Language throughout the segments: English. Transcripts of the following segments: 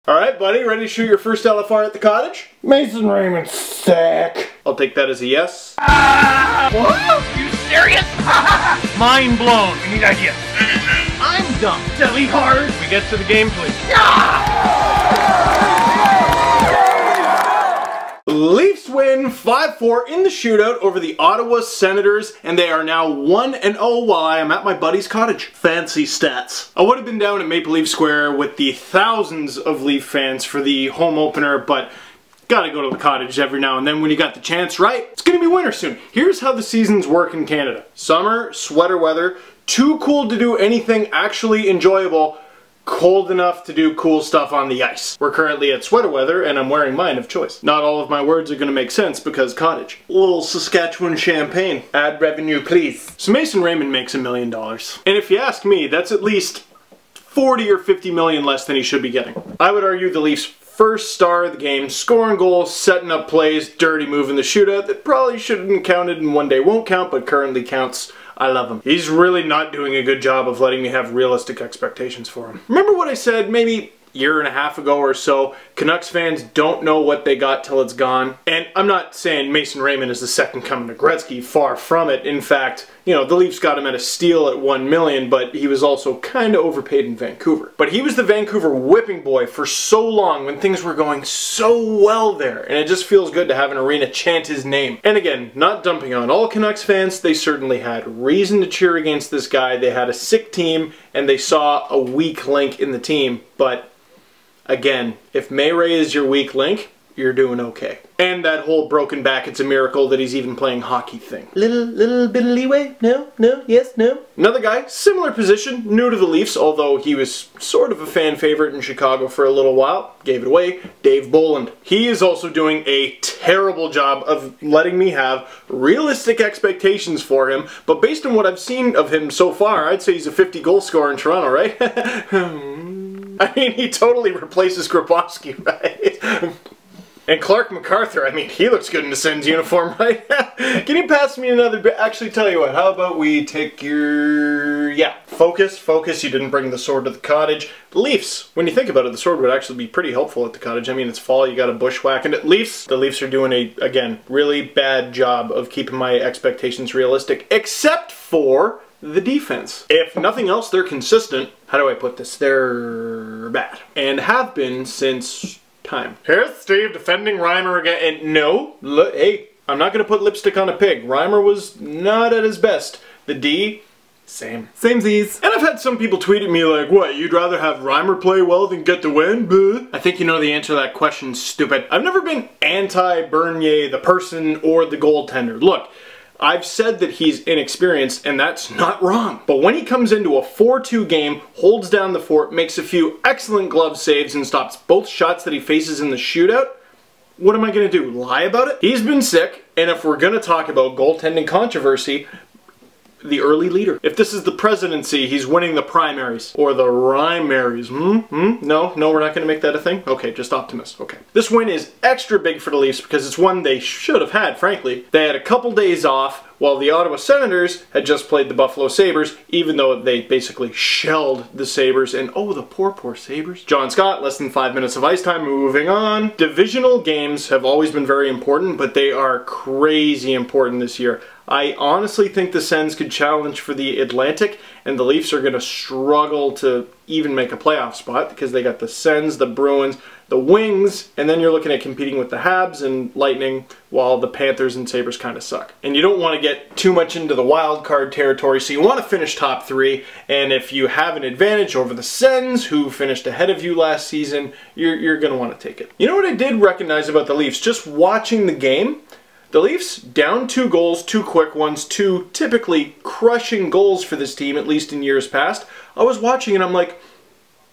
Alright, buddy, ready to shoot your first LFR at the cottage? Mason Raymond's sick. I'll take that as a yes. What? You serious? Mind blown. We need ideas. I'm dumb. Silly hard. We get to the game, please. Leafs win 5-4 in the shootout over the Ottawa Senators, and they are now 1-0 while I am at my buddy's cottage. Fancy stats. I would have been down at Maple Leaf Square with the thousands of Leaf fans for the home opener, but gotta go to the cottage every now and then when you got the chance, right? It's gonna be winter soon. Here's how the seasons work in Canada. Summer, sweater weather, too cool to do anything actually enjoyable, cold enough to do cool stuff on the ice. We're currently at sweater weather and I'm wearing mine of choice. Not all of my words are gonna make sense because cottage. Little Saskatchewan champagne. Ad revenue, please. So Mason Raymond makes $1 million. And if you ask me, that's at least 40 or 50 million less than he should be getting. I would argue the Leafs' first star of the game, scoring goals, setting up plays, dirty move in the shootout that probably shouldn't have counted and one day won't count but currently counts. I love him. He's really not doing a good job of letting me have realistic expectations for him. Remember what I said maybe a year and a half ago or so? Canucks fans don't know what they got till it's gone. And I'm not saying Mason Raymond is the second coming to Gretzky, far from it. In fact, you know, the Leafs got him at a steal at $1 million, but he was also kind of overpaid in Vancouver. But he was the Vancouver whipping boy for so long when things were going so well there, and it just feels good to have an arena chant his name. And again, not dumping on all Canucks fans, they certainly had reason to cheer against this guy. They had a sick team, and they saw a weak link in the team, but again, if Mayray is your weak link, you're doing okay. And that whole broken back, it's a miracle that he's even playing hockey thing. Little bit of leeway? No? Yes? No? Another guy, similar position, new to the Leafs, although he was sort of a fan favorite in Chicago for a little while, gave it away, Dave Bolland. He is also doing a terrible job of letting me have realistic expectations for him, but based on what I've seen of him so far, I'd say he's a 50-goal scorer in Toronto, right? I mean, he totally replaces Grabowski, right? And Clark MacArthur, I mean, he looks good in the Sens uniform, right? Can you pass me another bit? Actually, tell you what, how about we take your... Yeah, focus, you didn't bring the sword to the cottage. The Leafs, when you think about it, the sword would actually be pretty helpful at the cottage. I mean, it's fall, you got a bushwhack, and the Leafs are doing a, again, really bad job of keeping my expectations realistic, except for the defense. If nothing else, they're consistent. How do I put this? They're bad. And have been since time. Here's Steve defending Reimer again, and no, look, hey, I'm not gonna put lipstick on a pig. Reimer was not at his best. The D, same. Samesies. And I've had some people tweet at me like, what, you'd rather have Reimer play well than get the win? Buh. I think you know the answer to that question, stupid. I've never been anti-Bernier, the person, or the goaltender. Look, I've said that he's inexperienced, and that's not wrong. But when he comes into a 4-2 game, holds down the fort, makes a few excellent glove saves, and stops both shots that he faces in the shootout, what am I going to do? Lie about it? He's been sick, and if we're going to talk about goaltending controversy, the early leader. If this is the presidency, he's winning the primaries. Or the Rimaries. No, we're not going to make that a thing? Okay, just optimist. Okay. This win is extra big for the Leafs because it's one they should have had, frankly. They had a couple days off while the Ottawa Senators had just played the Buffalo Sabres, even though they basically shelled the Sabres, and oh, the poor Sabres. John Scott, less than 5 minutes of ice time, moving on. Divisional games have always been very important, but they are crazy important this year. I honestly think the Sens could challenge for the Atlantic, and the Leafs are going to struggle to even make a playoff spot because they got the Sens, the Bruins, the Wings, and then you're looking at competing with the Habs and Lightning, while the Panthers and Sabres kind of suck. And you don't want to get too much into the wild card territory, so you want to finish top 3, and if you have an advantage over the Sens, who finished ahead of you last season, you're going to want to take it. You know what I did recognize about the Leafs? Just watching the game, the Leafs down 2 goals, 2 quick ones, 2 typically crushing goals for this team, at least in years past. I was watching and I'm like,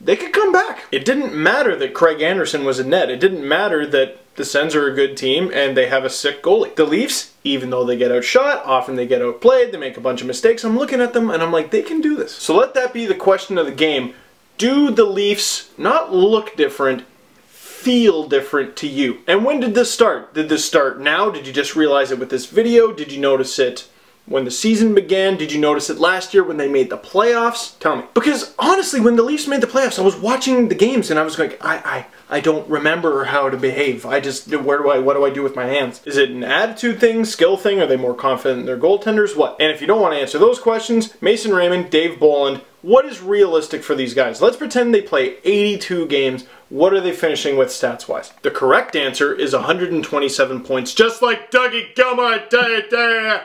they could come back. It didn't matter that Craig Anderson was in net. It didn't matter that the Sens are a good team and they have a sick goalie. The Leafs, even though they get outshot, often they get outplayed, they make a bunch of mistakes. I'm looking at them and I'm like, they can do this. So let that be the question of the game. Do the Leafs not look different, feel different to you? And when did this start? Did this start now? Did you just realize it with this video? Did you notice it when the season began? Did you notice it last year when they made the playoffs? Tell me. Because honestly, when the Leafs made the playoffs, I was watching the games and I was like, I don't remember how to behave. what do I do with my hands? Is it an attitude thing, skill thing? Are they more confident in their goaltenders? What? And if you don't want to answer those questions, Mason Raymond, Dave Bolland, what is realistic for these guys? Let's pretend they play 82 games. What are they finishing with stats-wise? The correct answer is 127 points, just like Dougie Gilmour.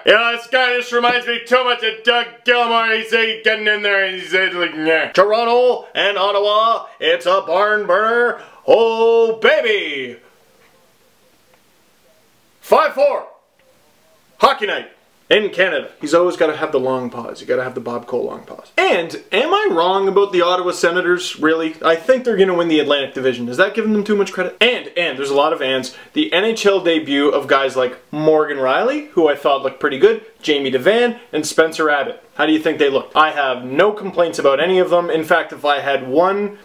Yeah, this guy just reminds me too much of Doug Gilmour. He's getting in there and he's like, nah. Toronto and Ottawa, it's a barn burner. Oh, baby! 5-4. Hockey night. In Canada. He's always got to have the long pause. You got to have the Bob Cole long pause. And am I wrong about the Ottawa Senators, really? I think they're going to win the Atlantic Division. Is that giving them too much credit? And there's a lot of ands. The NHL debut of guys like Morgan Rielly, who I thought looked pretty good, Jamie Devan, and Spencer Abbott. How do you think they looked? I have no complaints about any of them. In fact, if I had one...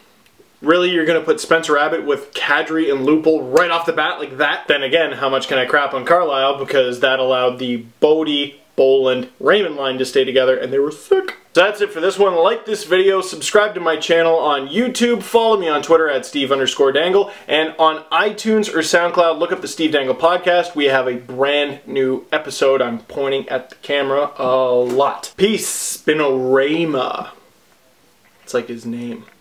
Really, you're going to put Spencer Abbott with Kadri and Lupul right off the bat like that? Then again, how much can I crap on Carlisle, because that allowed the Bodie, Bolland, Raymond line to stay together, and they were sick. So that's it for this one. Like this video, subscribe to my channel on YouTube, follow me on Twitter at Steve_Dangle, and on iTunes or SoundCloud, look up the Steve Dangle Podcast. We have a brand new episode. I'm pointing at the camera a lot. Peace. SpinoRAYma. It's like his name.